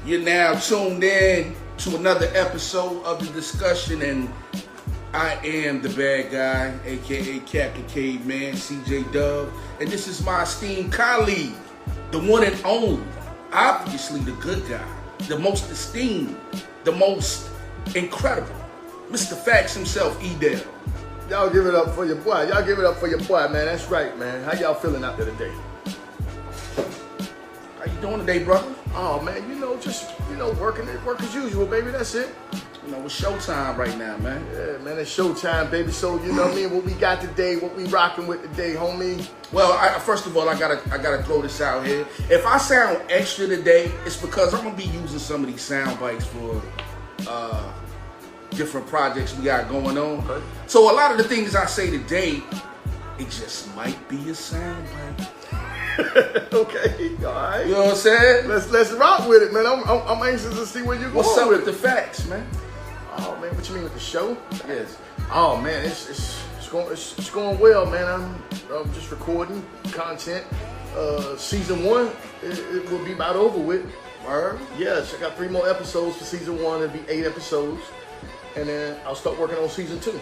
You're now tuned in to another episode of The Discussion, and I am the bad guy, aka Captain Caveman, CJ Dub, and this is my esteemed colleague, the one and only, obviously the good guy, the most esteemed, the most incredible, Mr. Facts himself, Edel. Y'all give it up for your boy. Y'all give it up for your boy, man. That's right, man. How y'all feeling out there today? How you doing today, brother? Oh, man, working as usual, baby. That's it. It's showtime right now, man. Yeah, man, it's showtime, baby. So, you know what I mean? What we got today, what we rocking with today, homie? Well, first of all, I gotta throw this out here. If I sound extra today, it's because I'm gonna be using some of these sound bites for different projects we got going on. Okay. So a lot of the things I say today, it just might be a sound bite. Okay, all right. You know what I'm saying? Let's rock with it, man. I'm anxious to see where you're going. What's up with the facts, man? Oh man, what you mean with the show? Yes. Oh man, it's going well, man. I'm just recording content. Season 1, it will be about over with. Word? Yes, I got 3 more episodes for season 1. It'll be 8 episodes, and then I'll start working on season 2.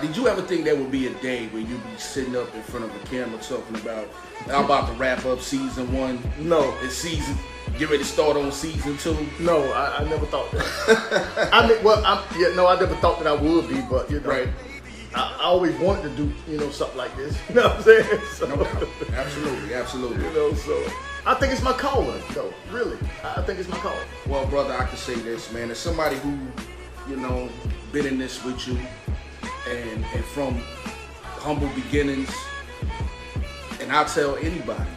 Did you ever think there would be a day where you'd be sitting up in front of a camera talking about, I'm about to wrap up season 1? No. It's get ready to start on season 2? No, I never thought that. I never thought that I would be, but right. I always wanted to do, something like this. You know what I'm saying? So, no doubt. Absolutely. So I think it's my calling, though. Really, I think it's my calling. Well, brother, I can say this, man. As somebody who, been in this with you, and from humble beginnings, and I'll tell anybody,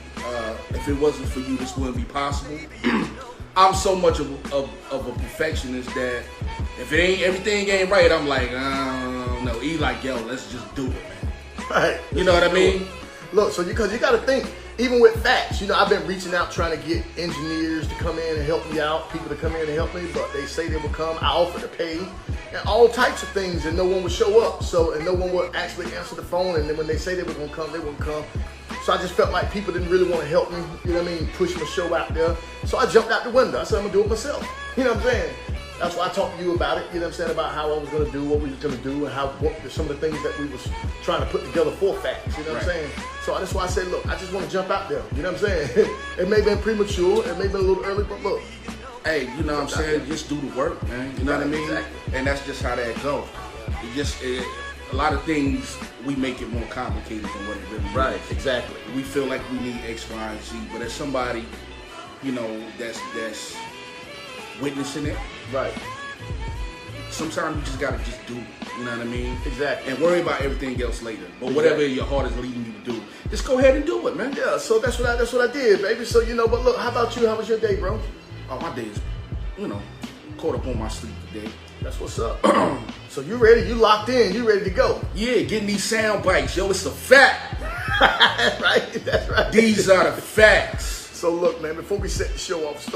if it wasn't for you, this wouldn't be possible. I'm so much of a perfectionist that if everything ain't right, I'm like, no. He like, yo, let's just do it, man. Right. You know what I mean? Look, because you got to think, even with facts, I've been reaching out trying to get engineers to come in and help me out, people to come in and help me, but they say they will come. I offer to pay, and all types of things, and no one would show up. And no one would actually answer the phone, and then when they say they were going to come, they wouldn't come. So I just felt like people didn't really want to help me, push my show out there. So I jumped out the window. I said, I'm going to do it myself. You know what I'm saying? That's why I talked to you about it, about how I was going to do, what we was going to do, and some of the things that we was trying to put together for facts, you know what I'm saying? So that's why I said, look, I just want to jump out there, you know what I'm saying? It may have been premature, it may have been a little early, but look. Hey, you know what I'm saying? Just do the work, man. You know what I mean? Exactly. And that's just how that goes. A lot of things, we make it more complicated than what it really is. Right, exactly. We feel like we need X, Y, and Z, but as somebody, that's witnessing it. Right. Sometimes you just gotta just do it. You know what I mean? Exactly. And worry about everything else later. But whatever your heart is leading you to do, just go ahead and do it, man. Yeah. So that's what I did, baby. So but look, how about you? How was your day, bro? Oh, my day is, caught up on my sleep today. That's what's up. So you ready? You locked in? You ready to go? Yeah, getting these sound bites, yo. It's a fact. Right. That's right. These are the facts. So look, man, before we start the show off.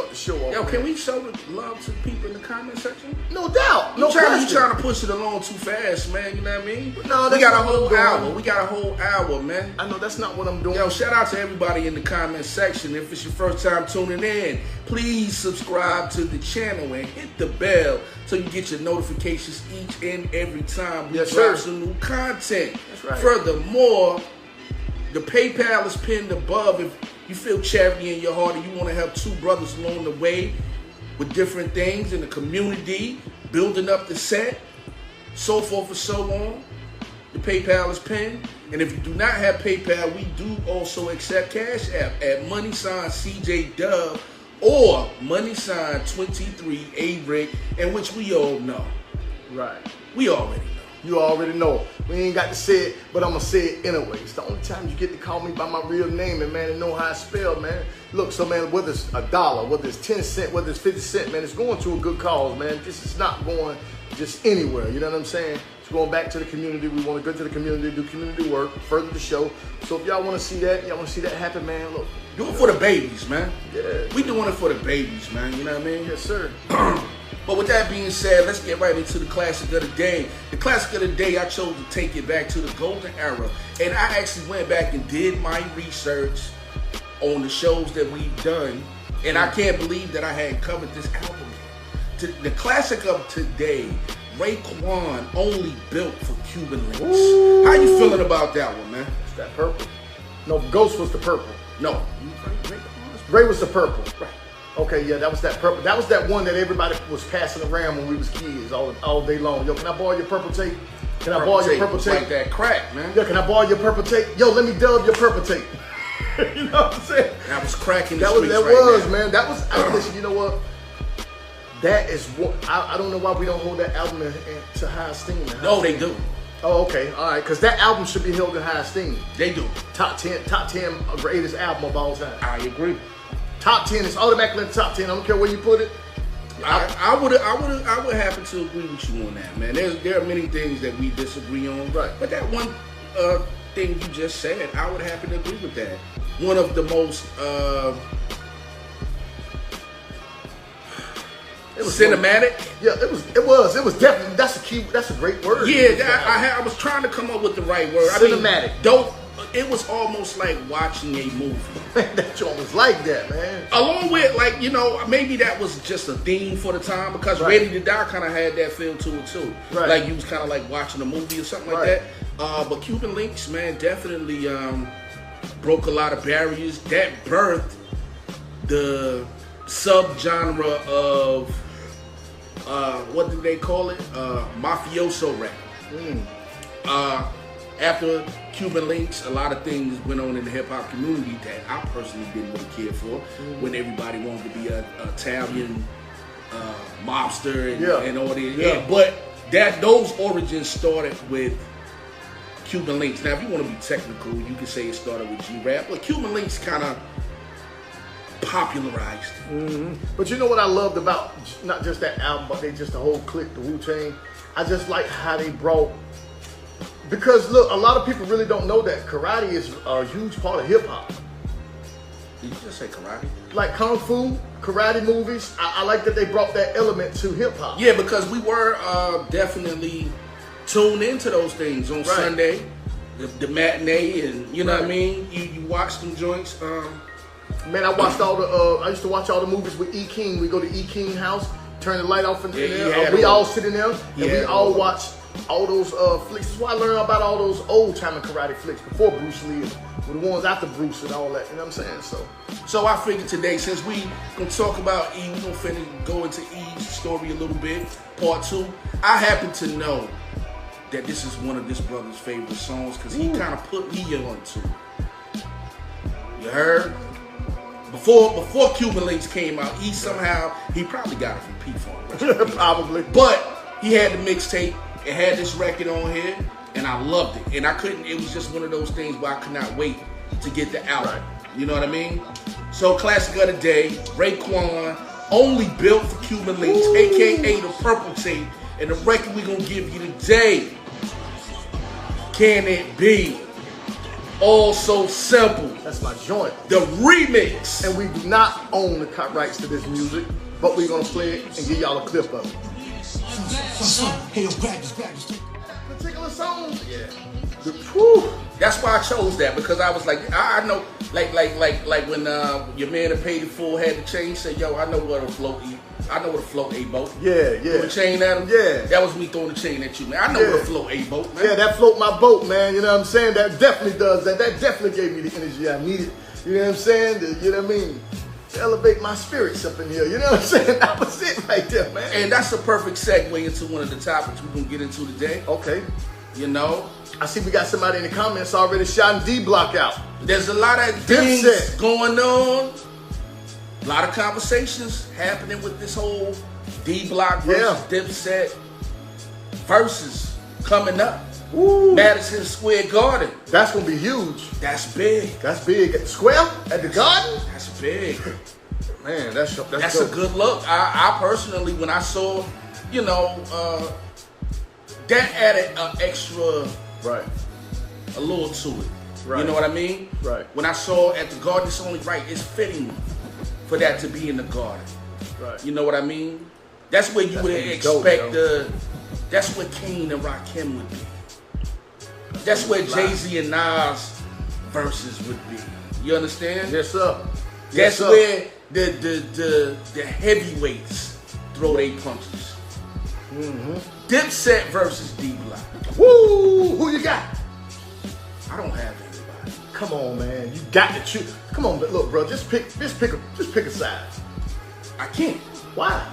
Yo, can we show love to the people in the comment section? No doubt. You trying to push it along too fast, man. You know what I mean? No, we got a whole hour. We got a whole hour, man. I know that's not what I'm doing. Yo, shout out to everybody in the comment section. If it's your first time tuning in, please subscribe to the channel and hit the bell so you get your notifications each and every time we drop some new content. That's right. Furthermore, the PayPal is pinned above. If you feel charity in your heart and you want to help 2 brothers along the way with different things in the community, building up the set, so forth and so on, the PayPal is pinned. And if you do not have PayPal, we do also accept Cash App at $CJ Dub or $23ARIC, and which we all know. Right. We already know. You already know. We ain't got to say it, but I'm going to say it anyway. It's the only time you get to call me by my real name and, man, and know how I spell, man. Look, so, man, whether it's $1, whether it's 10 cents, whether it's 50 cents, man, it's going to a good cause, man. This is not going just anywhere. You know what I'm saying? It's going back to the community. We want to go to the community, do community work, further the show. So if y'all want to see that, happen, man, look. Do it for the babies, man. Yeah. We doing it for the babies, man. You know what I mean? Yes, sir. But with that being said, let's get right into the classic of the day. The classic of the day, I chose to take it back to the golden era. And I actually went back and did my research on the shows that we've done And I can't believe that I had covered this album. The classic of today, Raekwon, Only Built for Cuban Links. Ooh. How you feeling about that one, man? It's that purple. No, Ghost was the purple. No. Ray was the purple. Right. Okay, yeah, that was that purple. That was that one that everybody was passing around when we was kids all day long. Yo, can I borrow your purple tape? Can I borrow your purple tape? Like that crack, man. Yo, can I borrow your purple tape? Yo, let me dub your purple tape. You know what I'm saying? That was cracking the That streets was, right man. That was, listen, you know what? That is what, I don't know why we don't hold that album to high esteem. No, they do. Oh, okay, all right, because that album should be held in high esteem. They do. Top 10 greatest album of all time. I agree. Top 10 is automatically in the top 10. I don't care where you put it. I would happen to agree with you on that, man. There are many things that we disagree on, right? But that one thing you just said, I would happen to agree with that. One of the most it was cinematic. Yeah, it was definitely. That's a great word. Yeah, I was trying to come up with the right word. Cinematic. It was almost like watching a movie. That joint was like that, man. Along with, like, you know, maybe that was just a theme for the time, because Ready to Die kind of had that feel to it too. Right. Like you was kind of like watching a movie or something like that. But Cuban Links, man, definitely broke a lot of barriers. That birthed the subgenre of what did they call it? Mafioso rap. After Cuban Links, a lot of things went on in the hip hop community that I personally didn't really care for. When everybody wanted to be an Italian mobster and all this. Yeah, but those origins started with Cuban Links. Now, if you want to be technical, you can say it started with G-Rap, but Cuban Links kind of popularized it. But you know what I loved about not just that album, but just the whole clique, the Wu-Tang? I just like how they brought, because look, a lot of people really don't know that karate is a huge part of hip hop. Did you just say karate? Like kung fu, karate movies. I like that they brought that element to hip hop. Yeah, because we were definitely tuned into those things on Sunday, the matinee, and you know what I mean. You watch them joints. Man, I watched I used to watch all the movies with E. King. We go to E. King house, turn the light off in there. We all sit in there, and we all watch all those flicks. That's why I learned about all those old time karate flicks before Bruce Lee, and the ones after Bruce and all that. You know what I'm saying? So I figured today, since we gonna talk about E, we gonna finna go into E's story a little bit, part 2. I happen to know that this is one of this brother's favorite songs because he kind of put me onto it. You heard? Before Cuban Links came out, he probably got it from P-Funk. Probably. But he had the mixtape. It had this record on here, and I loved it. And it was just one of those things where I could not wait to get the album. You know what I mean? So, classic of the day, Raekwon, Only Built for Cuban Links, a.k.a. the Purple Tape. And the record we gonna give you today, Can It Be? All So Simple. That's my joint. The remix. And we do not own the copyrights to this music, but we're gonna play it and give y'all a clip of it. Particular song. Yeah. That's why I chose that, because I was like, I know, like when your man that paid it full had the chain, said, yo, I know what a float a boat. Yeah. Throw the chain at him? Yeah. That was me throwing the chain at you, man. I know what a float a boat, man. Yeah, that float my boat, man. You know what I'm saying? That definitely does that. That definitely gave me the energy I needed. You know what I'm saying? You know what I mean? To elevate my spirits up in here. You know what I'm saying? That was it right there, man. And that's a perfect segue into one of the topics we're going to get into today. Okay. You know? I see we got somebody in the comments already shouting D-Block out. There's a lot of things Dipset going on. A lot of conversations happening with this whole D-Block versus Dipset versus coming up. Woo. Madison Square Garden. That's going to be huge. That's big. That's big. At the Square? At the Garden? That's big. Man, that's a good look. I personally, when I saw, that added an extra, a little to it. Right. You know what I mean? Right. When I saw at the Garden, it's only right. It's fitting for that to be in the Garden. Right. You know what I mean? That's where you would expect that's where Kane and Rakim would be. That's where Jay-Z and Nas verses would be. You understand? Yes, sir. That's where the heavyweights throw their punches. Dipset versus D Block. Woo! Who you got? I don't have anybody. Come on, man. You got to choose. Come on, look, bro. Just pick a side. I can't. Why?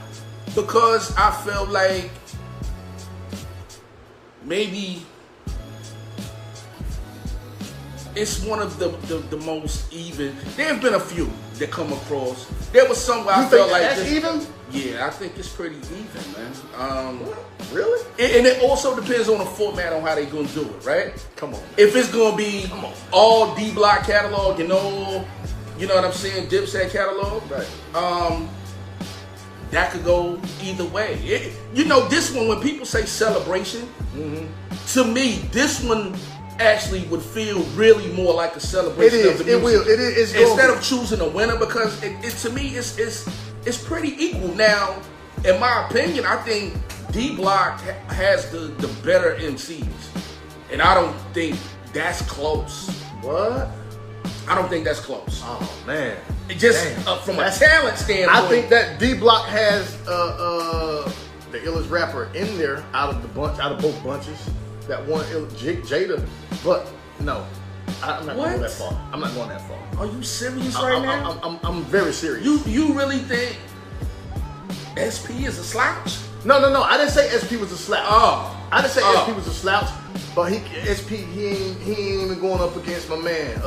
Because I felt like maybe it's one of the most even. There have been a few that come across. There was some where I felt like that's even. Yeah, I think it's pretty even, man. Really? And it also depends on the format on how they gonna do it, right? Come on. If it's gonna be all D Block catalog and all, you know what I'm saying, Dipset catalog, right? That could go either way. You know, this one, when people say celebration, to me, this one actually would feel really more like a celebration of the music. It will. It is. Instead of choosing a winner, because it to me, it's pretty equal. Now, in my opinion, I think D Block has the better MCs, and I don't think that's close. What? I don't think that's close. Oh man! Just from a talent standpoint, I think that D Block has the illest rapper in there out of both bunches. That one, Jada, but no, I'm not going that far. I'm not going that far. Are you serious right now? I'm very serious. You really think SP is a slouch? No. I didn't say SP was a slouch. I didn't say SP was a slouch, but SP ain't even going up against my man.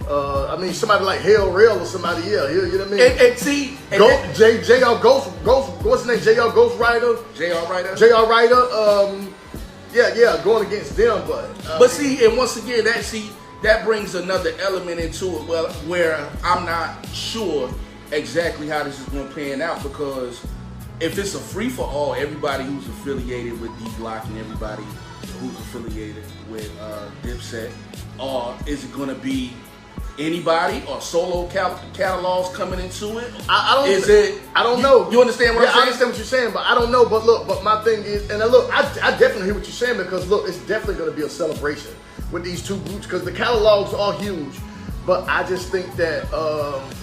I mean, somebody like Hell Rail or somebody, you know what I mean? And see, JR Ghost, what's his name? JR Ghost Rider? JR Rider, yeah, going against them, but see, and once again, that brings another element into it, where I'm not sure exactly how this is going to pan out, because if it's a free for all, everybody who's affiliated with D Block and everybody who's affiliated with Dipset, or is it going to be anybody or solo catalogs coming into it? I don't know. You understand what I'm saying? I understand what you're saying, but I don't know. But look, my thing is, and look, I definitely hear what you're saying, because look, it's definitely going to be a celebration with these two groups, because the catalogs are huge. But I just think that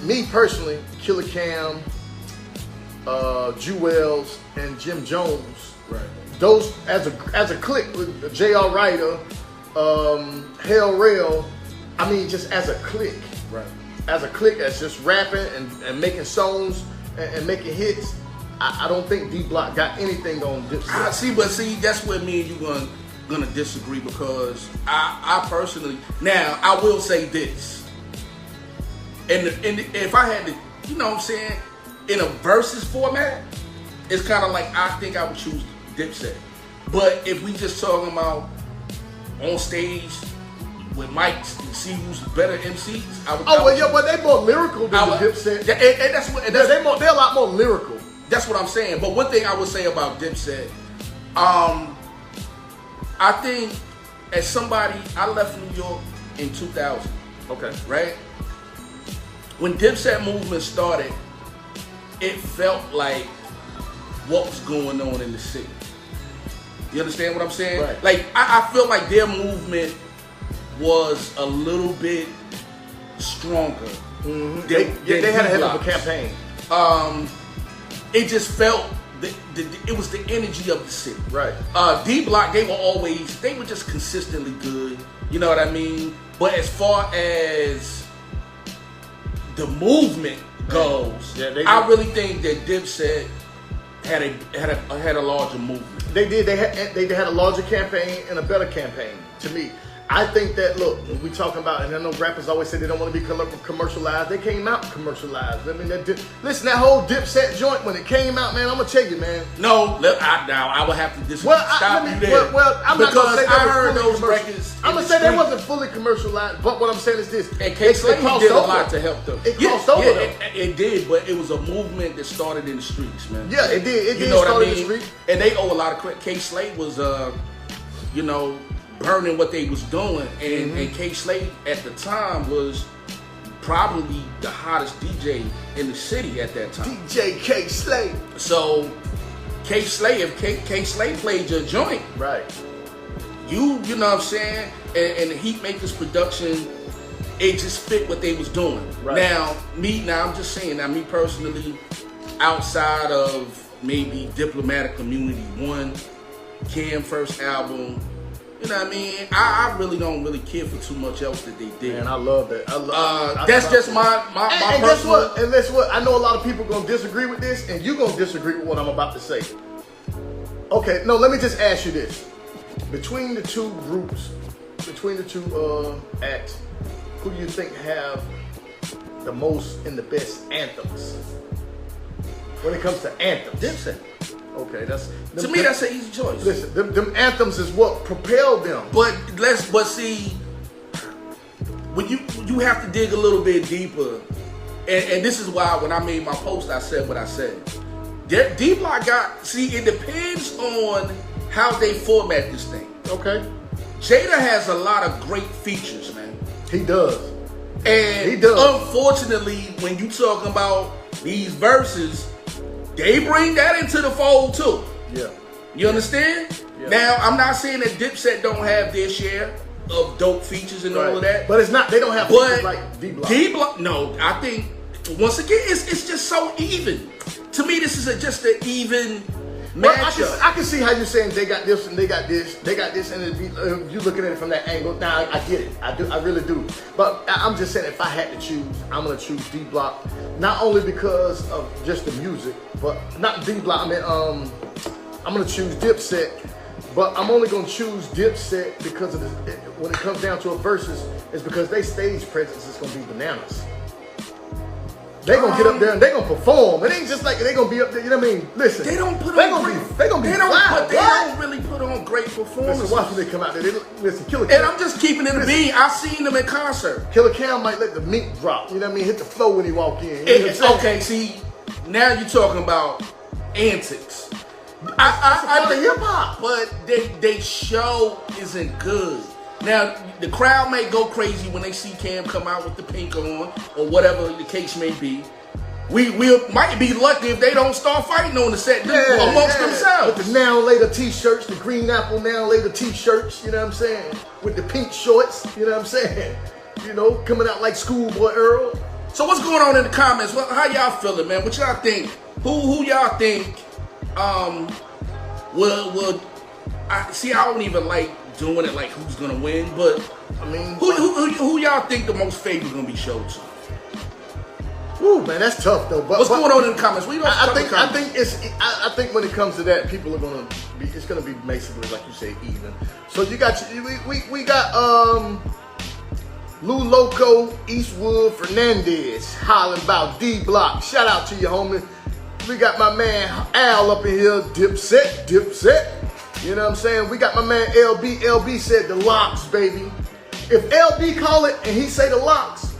me personally, Killer Cam, Jewels, and Jim Jones, right? Those as a clique with J.R. Ryder, Hell Rail. I mean, just as a clique, right? As a clique that's just rapping and making songs and making hits. I don't think D Block got anything on Dipset. See, that's where me and you gonna disagree, because I personally, now I will say this, and if I had to, you know what I'm saying, in a versus format, it's kind of like I think I would choose Dipset. But if we just talking about on stage with mics and see who's better MCs, but they more lyrical than the Dipset. They're a lot more lyrical. That's what I'm saying. But one thing I would say about Dipset, I think as somebody, I left New York in 2000. Okay. Right? When Dipset movement started, it felt like what was going on in the city. You understand what I'm saying? Right. Like, I feel like their movement was a little bit stronger. Mm-hmm. They had a hell of a campaign. It just felt it was the energy of the city. Right. D Block, they were just consistently good. You know what I mean? But as far as the movement goes, I really think that Dipset had a larger movement. They did. They had a larger campaign and a better campaign, to me. I think that, look, when we talking about, and I know rappers always say they don't want to be commercialized. They came out commercialized. I mean, listen, that whole Dipset joint, when it came out, man, I'm going to tell you, man. No, now I would have to disagree. I'm not going to say I heard those records. I'm going to say they wasn't fully commercialized, but what I'm saying is this. And K-Slade did a lot to help them. It crossed over them. It did, but it was a movement that started in the streets, man. Yeah, it did. It did start in the streets. And they owe a lot of credit. K-Slade was, burning what they was doing, and K-Slade at the time was probably the hottest DJ in the city at that time. DJ K-Slade. So K-Slade, if K-Slade played your joint, right? You know what I'm saying, and the Heat Makers production it just fit what they was doing. Right. Now I'm just saying. Now, me personally, outside of maybe Diplomatic Community 1, Cam first album, you know what I mean? I really don't really care for too much else that they did. Man, I love that. That's just my and personal. guess what? And guess what? I know a lot of people gonna disagree with this, and you gonna disagree with what I'm about to say. Okay, no, let me just ask you this: between the two groups, between the two acts, who do you think have the most and the best anthems? When it comes to anthems, Dipset. okay, To me, that's an easy choice. Listen, them anthems is what propelled them. But see, when you have to dig a little bit deeper, and this is why when I made my post, I said what I said. D-Block it depends on how they format this thing. Okay, Jada has a lot of great features, man. he does. And He does. Unfortunately, when you talking about these verses, they bring that into the fold too. Yeah. You understand? Yeah. Now, I'm not saying that Dipset don't have their share of dope features and all of that. But it's not. They don't have But features like D-Block. D-Block, no. I think once again, it's just so even. To me, this is just an even Well, matchup. I can see how you're saying they got this and they got this, and you looking at it from that angle. Now I get it, I really do. But I'm just saying, if I had to choose, I'm gonna choose D-Block, not only because of just the music, but not D-Block. I mean, I'm gonna choose Dipset, but I'm only gonna choose Dipset because of when it comes down to a versus, it's because they stage presence is gonna be bananas. They gonna get up there and they gonna perform. It ain't just like they gonna be up there. You know what I mean? Listen, they don't put they on gonna great. be. They gonna be. They don't. Fly, They don't really put on great performances. Listen, watch when they come out there. Listen, Killer And Cam. I'm just keeping it a bean. I've seen them in concert. Killer Cam might let the meat drop. You know what I mean? Hit the flow when he walk in. You know what I'm saying? Okay, see, now you're talking about antics. I think hip hop. But they show isn't good. Now the crowd may go crazy when they see Cam come out with the pink on or whatever the case may be. We might be lucky if they don't start fighting on the set amongst themselves. With the now later t-shirts, the green apple now later t-shirts, you know what I'm saying? With the pink shorts, you know what I'm saying? You know, coming out like Schoolboy Earl. So what's going on in the comments? Well, how y'all feeling, man? What y'all think? Who y'all think will I don't even like doing it like who's gonna win, but I mean, who y'all think the most favor gonna be showed to? Ooh, man, that's tough though. But what's going on in the comments? I think when it comes to that, people are gonna be. It's gonna be basically like you say, even. So you got we got Lou Loco, Eastwood, Fernandez hollering about D-Block. Shout out to you, homie. We got my man Al up in here, Dipset. You know what I'm saying? We got my man LB. LB said the locks, baby. If LB call it and he say the locks,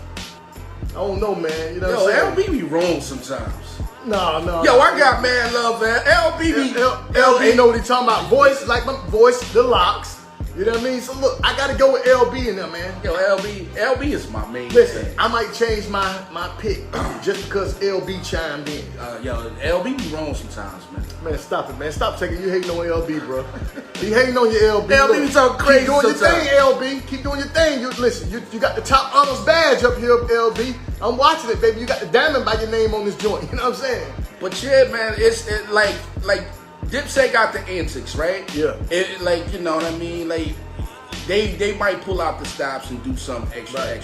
I don't know, man. You know what I'm saying? LB be wrong sometimes. No. Yo, I got mad love, man. LB be... LB know what he talking about. Voice, like my voice, the locks. You know what I mean? So look, I got to go with LB in there, man. Yo, LB is my main Listen, thing. I might change my pick just because LB chimed in. Yo, LB be wrong sometimes, man. Man, stop it, man. Stop taking you hating on LB, bro. You hating on your LB. LB be talking crazy Keep doing sometimes. your thing, LB. Keep doing your thing. You got the top honors badge up here, LB. I'm watching it, baby. You got the diamond by your name on this joint. You know what I'm saying? But yeah, man, it's like Dipset got the antics, right? Yeah. It, like, you know what I mean? Like, they might pull out the stops and do something extra.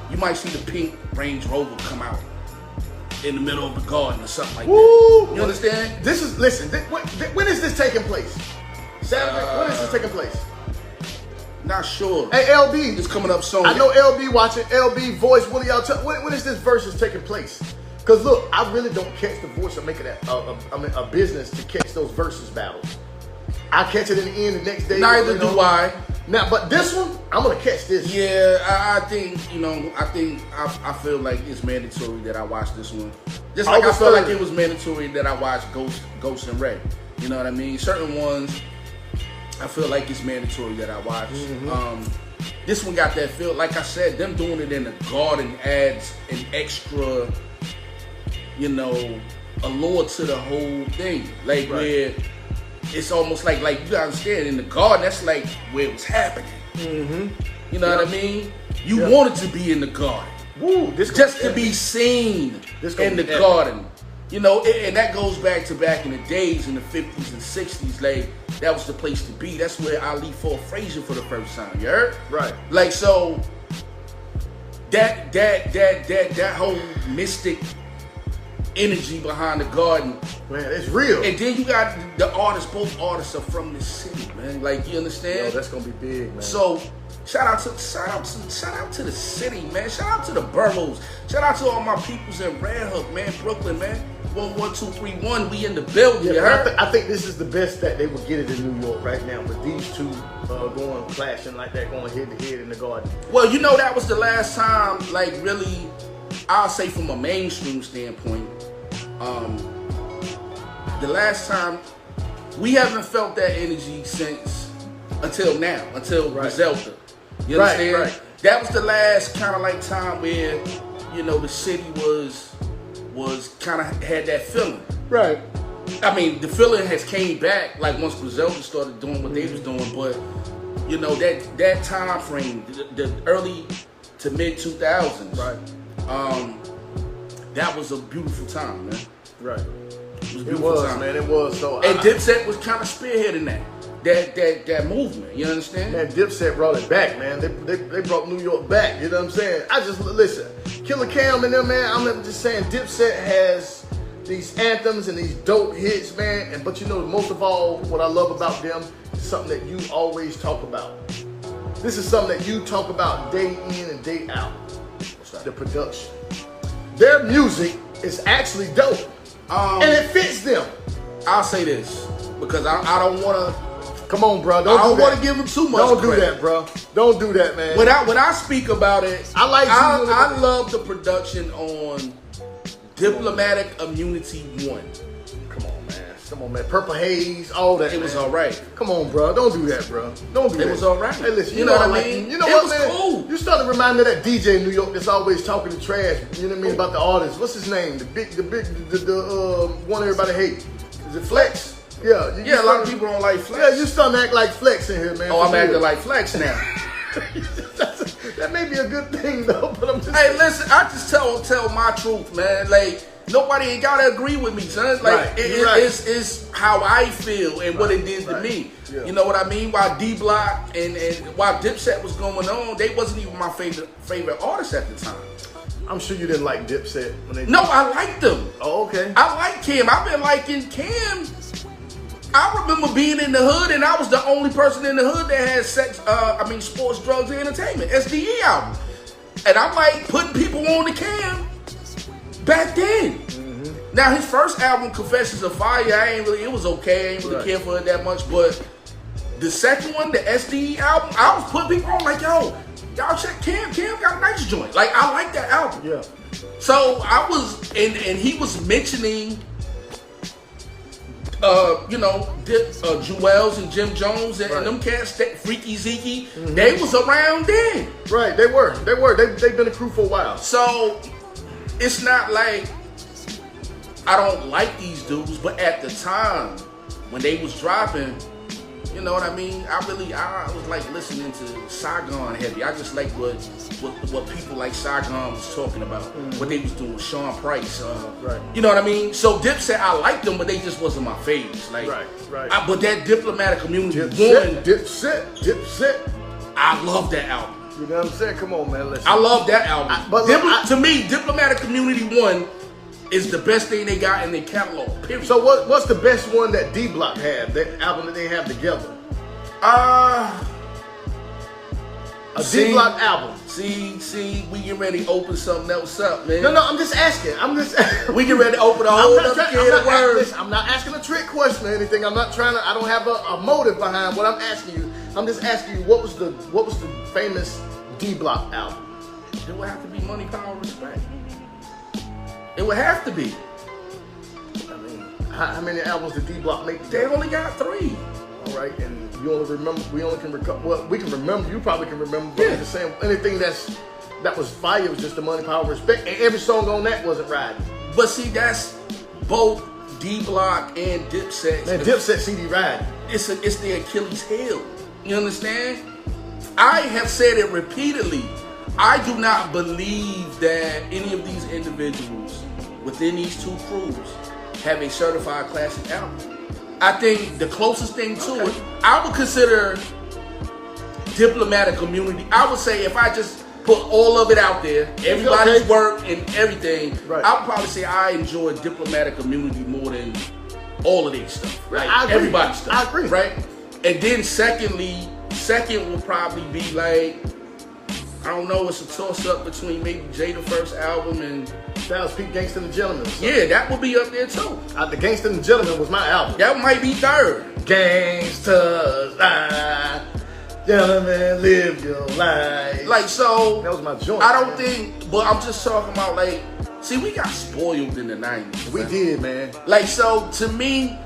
You might see the pink Range Rover come out in the middle of the garden or something like that. You understand? When is this taking place? Saturday? When is this taking place? Not sure. Hey, LB. It's coming up soon. I know LB watching. LB voice. What do y'all tell? When is this versus taking place? Because look, I really don't catch the voice or make it a business to catch those versus battles. I catch it in the end the next day. Neither do I. Now, but this one, I'm gonna catch this. Yeah, I think I feel like it's mandatory that I watch this one. Just like I felt like it was mandatory that I watch Ghost and Ray. You know what I mean? Certain ones, I feel like it's mandatory that I watch. This one got that feel. Like I said, them doing it in the garden adds an extra, allure to the whole thing. Like where it's almost like you gotta understand, in the garden, that's like where it was happening. You know what I mean? You wanted to be in the garden. Woo, just to be seen in the garden. You know, and that goes back in the days, in the 50s and 60s, like, that was the place to be. That's where Ali fought Frazier for the first time, you heard? Right. Like, so, that whole mystic energy behind the garden. Man, it's real. And then you got the artists, both artists are from the city, man. Like, you understand? Yo, that's gonna be big, man. So, shout out to the city, man. Shout out to the boroughs. Shout out to all my peoples in Red Hook, man, Brooklyn, man. 11231, we in the building. Yeah, you heard? I think this is the best that they will get it in New York right now, with these two going clashing like that, going head to head in the garden. Well, you know, that was the last time, like, really, I'll say from a mainstream standpoint, the last time, we haven't felt that energy until now, until Griselda. You understand? Right. That was the last kind of like time where, you know, the city was kind of had that feeling. Right. I mean, the feeling has came back like once Griselda started doing what they was doing, but you know, that time frame, the early to mid 2000s, right? That was a beautiful time, man. Right. It was a beautiful time, man. It was. So, and Dipset was kind of spearheading that movement. You understand? Man, Dipset brought it back, man. They brought New York back. You know what I'm saying? I just listen, Killer Cam and them, man. I'm just saying, Dipset has these anthems and these dope hits, man. But you know, most of all, what I love about them is something that you always talk about. This is something that you talk about day in and day out. The production. Their music is actually dope, and it fits them. I'll say this because I don't want to. Come on, bro. I don't want to give them too much. Don't credit. do that, bro. Don't do that, man. When I speak about it, I love the production on Diplomatic Immunity 1. Come on, man. Purple Haze, all that. It was all right. Come on, bro. Don't do that, bro. Don't do that. It was all right. Hey, listen. You know what I mean? You know what, man? It was cool. You started to remind me of that DJ in New York that's always talking to trash. You know what I mean about the artists. What's his name? The one everybody hates. Is it Flex? Yeah. A lot of people don't like Flex. Yeah, you starting to act like Flex in here, man. Oh, I'm acting like Flex now. That may be a good thing though, but I'm just. Hey, listen. I just tell my truth, man. Like. Nobody ain't gotta agree with me, son. Like it's how I feel and what it did to me. Yeah. You know what I mean? While D Block and while Dipset was going on, they wasn't even my favorite artist at the time. I'm sure you didn't like Dipset when they. No, I liked them. Oh, okay. I like Cam. I've been liking Cam. I remember being in the hood and I was the only person in the hood that had sports, drugs, and entertainment. SDE album. And I'm like putting people on the Cam. Back then. Mm-hmm. Now his first album, Confessions of Fire, it was okay. I ain't really care for it that much. But the second one, the SDE album, I was putting people on like, yo, y'all check Cam. Cam got a nice joint. Like, I like that album. Yeah. So I was, and he was mentioning, Jewels and Jim Jones and them cats, Freaky Zeke, they was around then. Right, they were. They've been a crew for a while. So it's not like I don't like these dudes, but at the time when they was dropping, you know what I mean? I was like listening to Saigon heavy. I just like what people like Saigon was talking about, what they was doing, Sean Price. You know what I mean? So Dipset, I liked them, but they just wasn't my favorites. Like, right. But that Diplomatic Immunity Dipset. I love that album. You know what I'm saying? Come on, man. Listen. I love that album. To me, Diplomatic Immunity 1 is the best thing they got in their catalog, period. So what's the best one that D Block had, that album that they have together? D Block album. See, we get ready to open something else up, man. No, I'm just asking. We get ready to open a whole other can of worms. I'm not asking a trick question or anything. I don't have a motive behind what I'm asking you. I'm just asking you, what was the famous D Block album? It would have to be Money, Power, Respect. It would have to be. I mean, how many albums did D Block make? They only got 3. All right, and you only remember. We can remember. You probably can remember. But I'm just saying, anything that was fire was just the Money, Power, Respect, and every song on that wasn't riding. But see, that's both D Block and Dipset. Man, Dipset CD riding. It's the Achilles heel. You understand? I have said it repeatedly. I do not believe that any of these individuals within these two crews have a certified classic album. I think the closest thing to it, I would consider Diplomatic Community. I would say if I just put all of it out there, everybody's work and everything, I would probably say I enjoy Diplomatic Community more than all of their stuff. Right? Everybody's stuff. I agree. Right? And then second will probably be like, I don't know, it's a toss-up between maybe Jada first album and that was Pete Gangsta and the Gentleman. Yeah, that would be up there too. The Gangsta and the Gentleman was my album. That might be third. Gangsters, gentlemen, live your life. Like, so that was my joint. I don't think, but I'm just talking about like, see, we got spoiled in the 90s. We did, man. Like, so to me,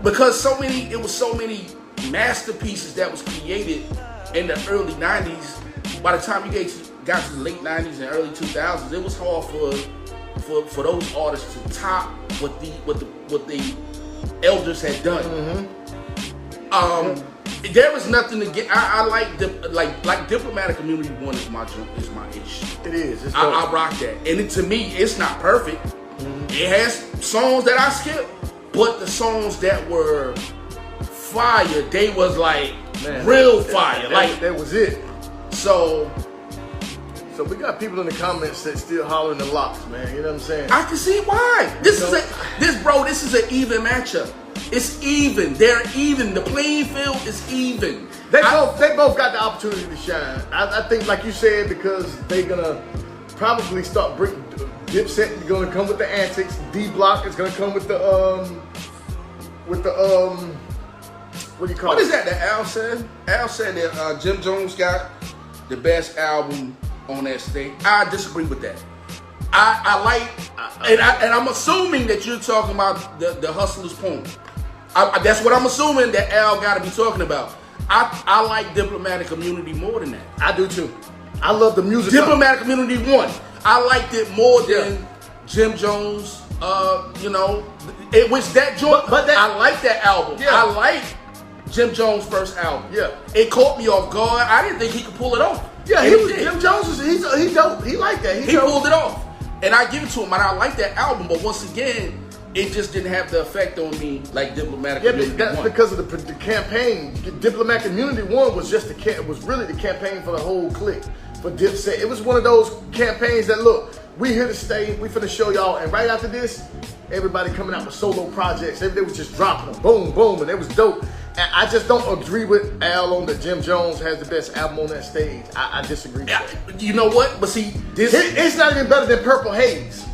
because it was so many masterpieces that was created in the early 90s. By the time you got to the late 90s and early 2000s, it was hard for those artists to top what the elders had done. There was nothing to get. I like Diplomatic Community 1 is my ish. It is. I rock that, and to me, it's not perfect. It has songs that I skip, but the songs that were fire, they was like real fire. That was it. So we got people in the comments that still hollering the locks, man. You know what I'm saying? I can see why. This is an even matchup. It's even. They're even. The playing field is even. They both got the opportunity to shine. I think, like you said, because they're gonna probably start bringing Dipset is gonna come with the antics. D Block is gonna come with the what do you call it? What is that Al said? Al said that Jim Jones got the best album on that stage. I disagree with that. And I'm assuming that you're talking about the Hustler's Poem. That's what I'm assuming that Al got to be talking about. I like Diplomatic Community more than that. I do too. I love the music. Diplomatic Community 1. I liked it more than Jim Jones. Which that joint. I like that album. Yeah. I like Jim Jones' first album. Yeah. It caught me off guard. I didn't think he could pull it off. Yeah, Jim Jones he's dope. He liked that. He pulled it off. And I give it to him, and I like that album, but once again, it just didn't have the effect on me like Diplomatic Community 1. That's because of the campaign. Diplomatic Community 1 was really the campaign for the whole clique, for Dipset. It was one of those campaigns that, look, we here to stay, we finna show y'all, and right after this, everybody coming out with solo projects. They was just dropping them, boom, boom, and it was dope. And I just don't agree with Al on that Jim Jones has the best album on that stage. I disagree with that. You know what? But see, it's not even better than Purple Haze.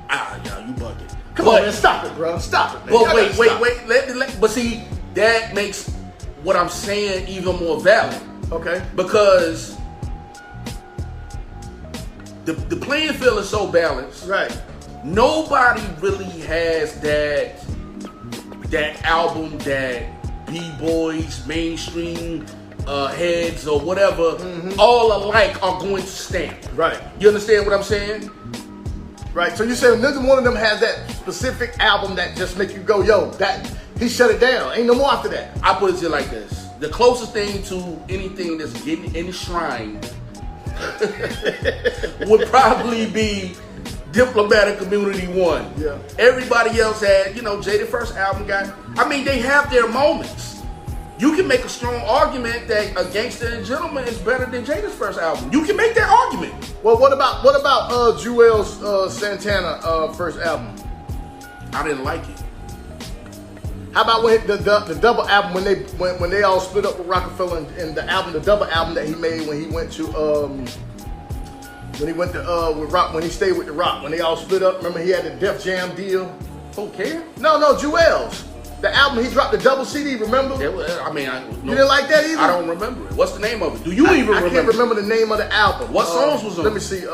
You bugging. Come on, man, stop it, bro. Stop it, man. Well, wait. But see, that makes what I'm saying even more valid. Okay. Because the playing field is so balanced. Right. Nobody really has that album that B-boys, mainstream heads or whatever, all alike are going to stamp. Right. You understand what I'm saying? Right. So you're saying neither one of them has that specific album that just make you go, yo, that he shut it down. Ain't no more after that. I put it to you like this. The closest thing to anything that's getting enshrined would probably be Diplomatic Community 1. Yeah. Everybody else had, Jada first album they have their moments. You can make a strong argument that A Gangsta and Gentleman is better than Jada's first album. You can make that argument. Well, what about Jewel's Santana first album? I didn't like it. How about when the double album when they all split up with Rockefeller and the double album that he made when he went to with Rock, when he stayed with the Rock, when they all split up? Remember he had the Def Jam deal? Okay. No, Jewel's. The album, he dropped the double CD, remember? You didn't like that either? I don't remember it. What's the name of it? Do you even remember? I can't remember the name of the album. What songs was on? Let me see.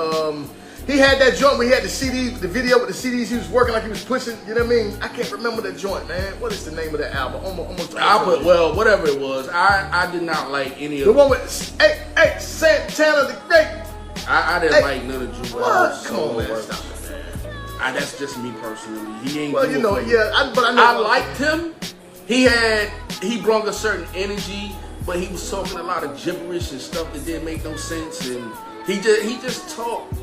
He had that joint where he had the CD, the video with the CDs he was working like he was pushing. You know what I mean? I can't remember the joint, man. What is the name of the album? Whatever it was. I did not like any of the one with Santana the Great. I didn't like none of Jewel's. What? Come on, man. Stop it. That's just me personally. He ain't. Well, I know. I liked him. He brought a certain energy, but he was talking a lot of gibberish and stuff that didn't make no sense. And He just talked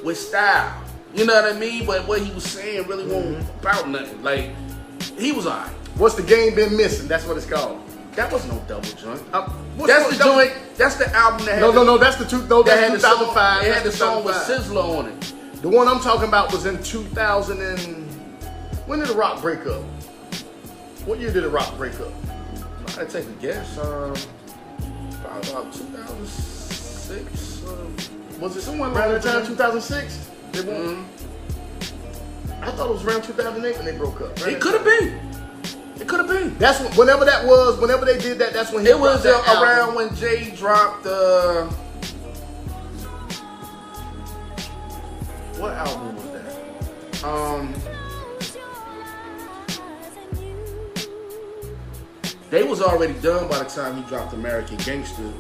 with style. You know what I mean? But what he was saying really wasn't about nothing. Like, he was alright. What's the game been missing? That's what it's called. That was no double joint. That's the joint. That's the album that had no. That's the that's 2005. It had the song with Sizzler on it. The one I'm talking about was in 2000 and when did the Rock break up? What year did the Rock break up? I take a guess. Probably about 2006. Was it somewhere around that time? 2006. I thought it was around 2008 when they broke up. It could have been. It could have been. That's whenever that was. Whenever they did that, that's when it was around when Jay dropped what album was that? They was already done by the time he dropped American Gangster.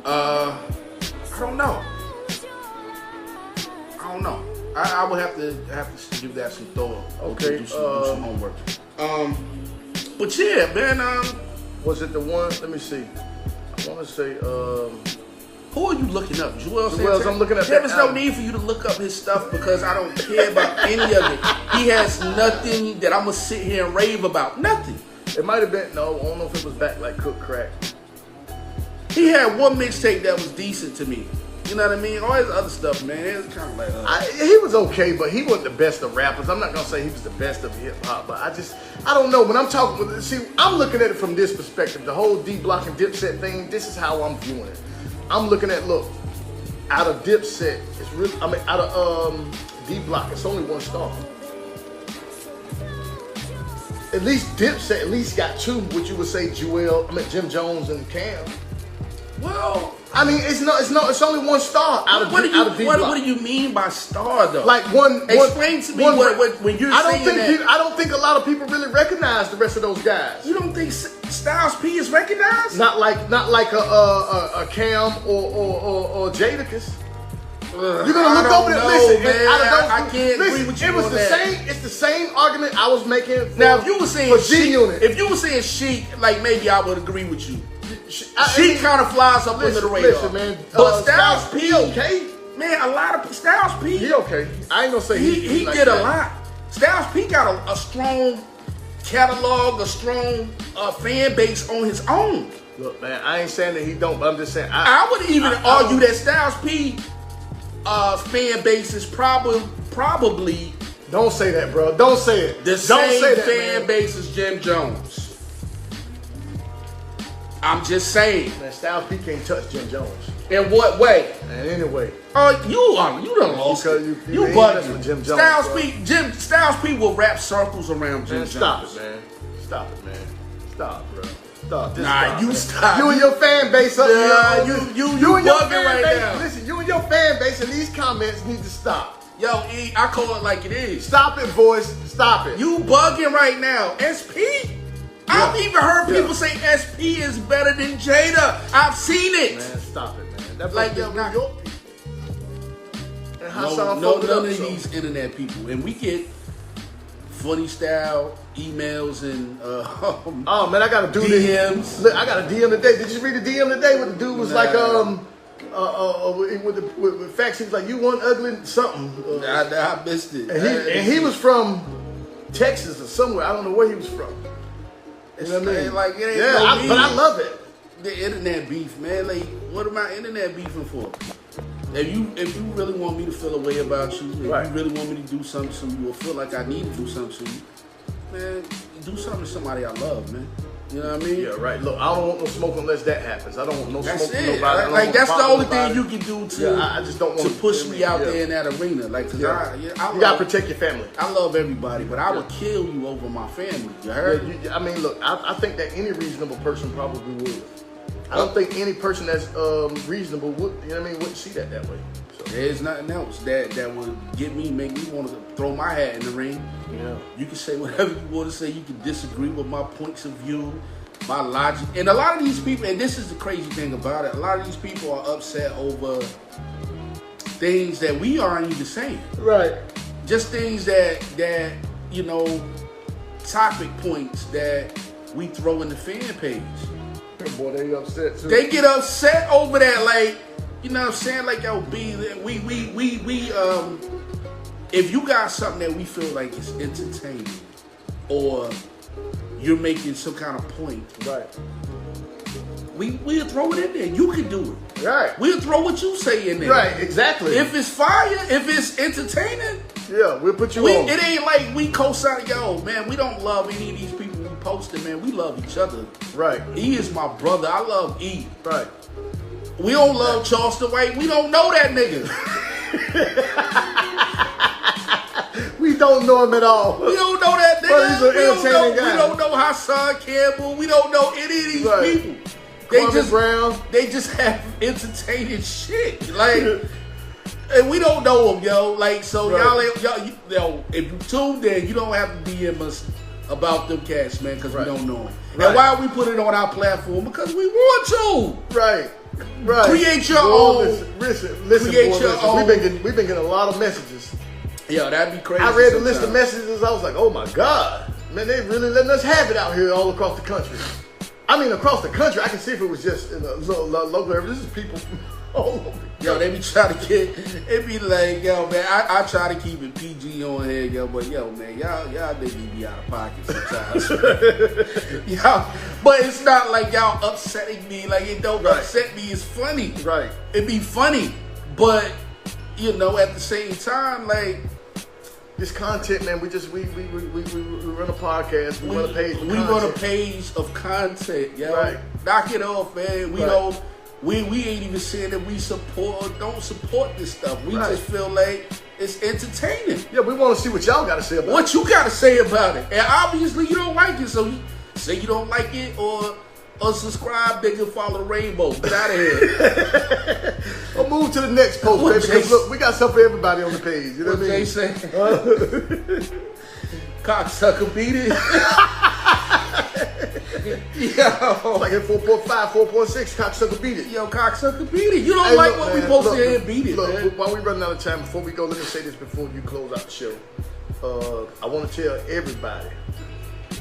I don't know. I would have to give that some thought. Okay. Do some homework. But yeah, man. Was it the one? Let me see. I want to say. Who are you looking up? Joel Santana? I'm looking at There was no need for you to look up his stuff because I don't care about any of it. He has nothing that I'm gonna sit here and rave about. Nothing. It might have been. No, I don't know if it was back like Cook Crack. He had one mixtape that was decent to me. You know what I mean? All his other stuff, man, it was kind of like... he was okay, but he wasn't the best of rappers. I'm not going to say he was the best of hip-hop, but I don't know. When I'm talking... See, I'm looking at it from this perspective. The whole D-Block and Dipset thing, this is how I'm viewing it. I'm looking at, look, out of Dipset, it's really... I mean, out of D-Block, it's only one star. At least Dipset at least got two, which you would say Jim Jones and Cam. Well... I mean, it's only one star out of D-Block. What do you mean by star, though? Like explain to me when you're saying that. I don't think a lot of people really recognize the rest of those guys. You don't think Styles P is recognized? Not like a Cam or Jadakiss. You're gonna look over there. Listen, man, I can't agree with you. It was the same. It's the same argument I was making. Now, if you were saying G-Unit, if you were saying Chic, like maybe I would agree with you. She kind of flies up under the radar. Listen, man. But Styles P, okay? Man, a lot of Styles P. He okay. I ain't gonna say he like did that. a lot. Styles P got a strong catalog, a strong fan base on his own. Look, man, I ain't saying that he don't, but I'm just saying. I would even argue that Styles P fan base is probably. Don't say that, bro. Don't say it. The same fan base as Jim Jones. I'm just saying. Man, Styles P can't touch Jim Jones. In what way? And anyway. You done lost it. You bugging with Jim Jones. Styles P will wrap circles around Jim Jones. Stop it, man. Stop it, man. Stop, bro. Stop. Stop. You and your fan base up here. You and your fan right base. Now. Listen, you and your fan base and these comments need to stop. Yo, E, I call it like it is. Stop it, voice. Stop it. You bugging right now. SP? I've even heard people say SP is better than Jada. I've seen it. Man, stop it, man. That's like New York people. And none of these internet people. And we get funny style emails and oh man, I got a DMs. Look, I got a DM today. Did you read the DM today? Where the dude was like with facts, he was like, you one ugly something. I missed it. And he was from Texas or somewhere. I don't know where he was from. You know what I mean? Like, it ain't but I love it. The internet beef, man. Like, what am I internet beefing for? If you really want me to feel a way about you, if you really want me to do something to you, or feel like I need to do something to you, man, do something to somebody I love, man. You know what I mean? Yeah, right. Look, I don't want no smoke unless that happens. I don't want no smoke from nobody. Like, that's the only thing you can do to I just don't want to push me out there in that arena. Like, cause I you gotta protect your family. I love everybody, but I would kill you over my family. You heard? I mean, look, I think that any reasonable person probably would. I don't think any person that's reasonable would, you know what I mean, wouldn't see that way. So. There's nothing else that would make me want to throw my hat in the ring. Yeah. You can say whatever you want to say. You can disagree with my points of view, my logic. And a lot of these people, and this is the crazy thing about it, a lot of these people are upset over things that we aren't even saying. Right. Just things that you know, topic points that we throw in the fan page. Boy, they upset too. They get upset over that, like, You know what I'm saying? Like, yo, B, if you got something that we feel like is entertaining or you're making some kind of point, right? We'll throw it in there. You can do it. Right. We'll throw what you say in there. Right, exactly. If it's fire, if it's entertaining, yeah, we'll put you on. It ain't like we co-sign, yo, man, we don't love any of these people we posted, man. We love each other. Right. E is my brother. I love E. Right. We don't love Charleston White. We don't know that nigga. We don't know him at all. We don't know that nigga. But he's an entertaining guy. We don't know Hassan Campbell. We don't know any of these people. They just have entertaining shit. Like, and we don't know them, yo. Like, so y'all, if you tuned in, you don't have to DM us about them cats, man, because we don't know them. And why we put it on our platform? Because we want to. Right. Create your own. Listen, create your own. We've been getting a lot of messages. Yo, that'd be crazy. I read the list of messages. I was like, oh my God, man, they really letting us have it out here all across the country. I mean, across the country. I can see if it was just in a local area. This is people from all over. Yo, they be trying to get. It be like, yo, man, I try to keep it PG on here, yo, but yo, man, y'all niggas be out of pocket sometimes. Y'all, but it's not like y'all upsetting me. Like, it don't upset me. It's funny. Right. It be funny, but you know, at the same time, like. This content, man, we run a podcast, we run a page. We run a page of content, yo. Right. Knock it off, man. We ain't even saying that we support or don't support this stuff. We just feel like it's entertaining. Yeah, we want to see what y'all got to say about it. What you got to say about it. And obviously you don't like it, so you say you don't like it or subscribe, nigga, follow the rainbow. Get out of here. I'll move to the next post, baby. Because look, we got stuff for everybody on the page. You know what I mean? Jay say? Cocksucker beat it. Yo. Like at 4.5, 4.6, cocksucker beat it. Yo, cocksucker beat it. You don't like what we posted here and beat it, man. While we running out of time, before we go, let me say this before you close out the show. I want to tell everybody,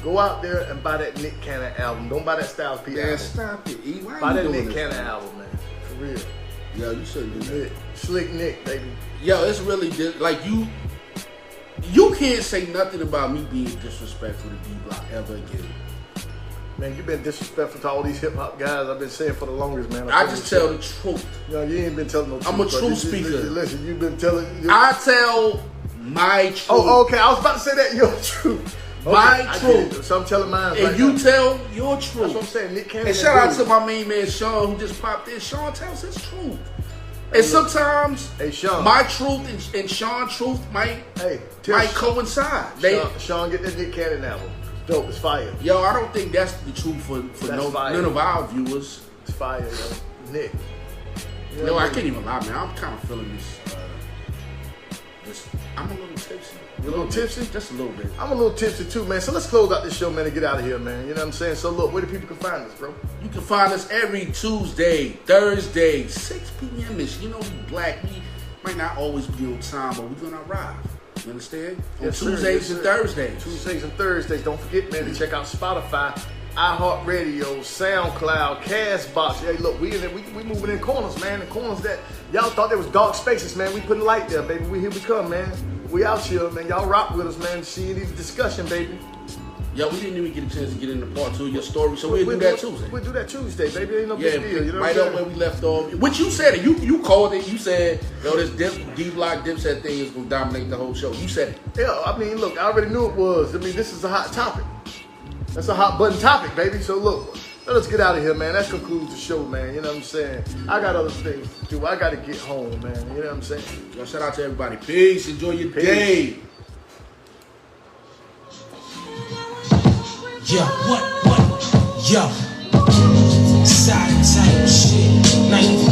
go out there and buy that Nick Cannon album. Don't buy that Styles P album. Stop it, E. Why buy that Nick Cannon album, man. For real. Yo, you should do that. Slick Nick, baby. Yo, it's really like you can't say nothing about me being disrespectful to D-Block ever again. Man, you've been disrespectful to all these hip hop guys. I've been saying for the longest, man. I just tell the truth. No, you ain't been telling no truth. I'm a true speaker. Listen, you've been telling. I tell my truth. Oh, okay. I was about to say that your truth. My truth. So I'm telling mine. And right you now. Tell your truth. That's what I'm saying. Nick Cannon. And shout out to my main man Sean who just popped in. Sean tells his truth. And sometimes my truth and Sean's truth might coincide. Sean, get that Nick Cannon album. Dope, it's fire. Yo, I don't think that's the truth for none of our viewers. It's fire, yo. Nick. Yo, I can't even lie, man. I'm kind of feeling this. I'm a little tipsy. You a little tipsy? Just a little bit. I'm a little tipsy too, man. So let's close out this show, man, and get out of here, man. You know what I'm saying? So look, where do people can find us, bro? You can find us every Tuesday, Thursday, 6 p.m.ish. You know, we black. We might not always be on time, but we're going to arrive. You understand? Yes, on Tuesdays and Thursdays. Tuesdays and Thursdays. Don't forget, man, to check out Spotify, iHeartRadio, SoundCloud, Castbox. Hey, look, we moving in corners, man. The corners that y'all thought there was dark spaces, man. We putting light there, baby. Here we come, man. We out here, man. Y'all rock with us, man. See any discussion, baby. Yo, we didn't even get a chance to get into part 2 of your story, so we'll do that Tuesday. We'll do that Tuesday, baby. Ain't no big deal. You know right up where we left off. Which you said it. You called it. You said, yo, this D-Block Dipset thing is going to dominate the whole show. You said it. Yeah, I mean, look, I already knew it was. I mean, this is a hot topic. That's a hot button topic, baby. So look, let us get out of here, man. That concludes the show, man. You know what I'm saying? I got other things to do. I got to get home, man. You know what I'm saying? Yo, shout out to everybody. Peace. Enjoy your day. Yo, what? Yo. Side type shit. 94.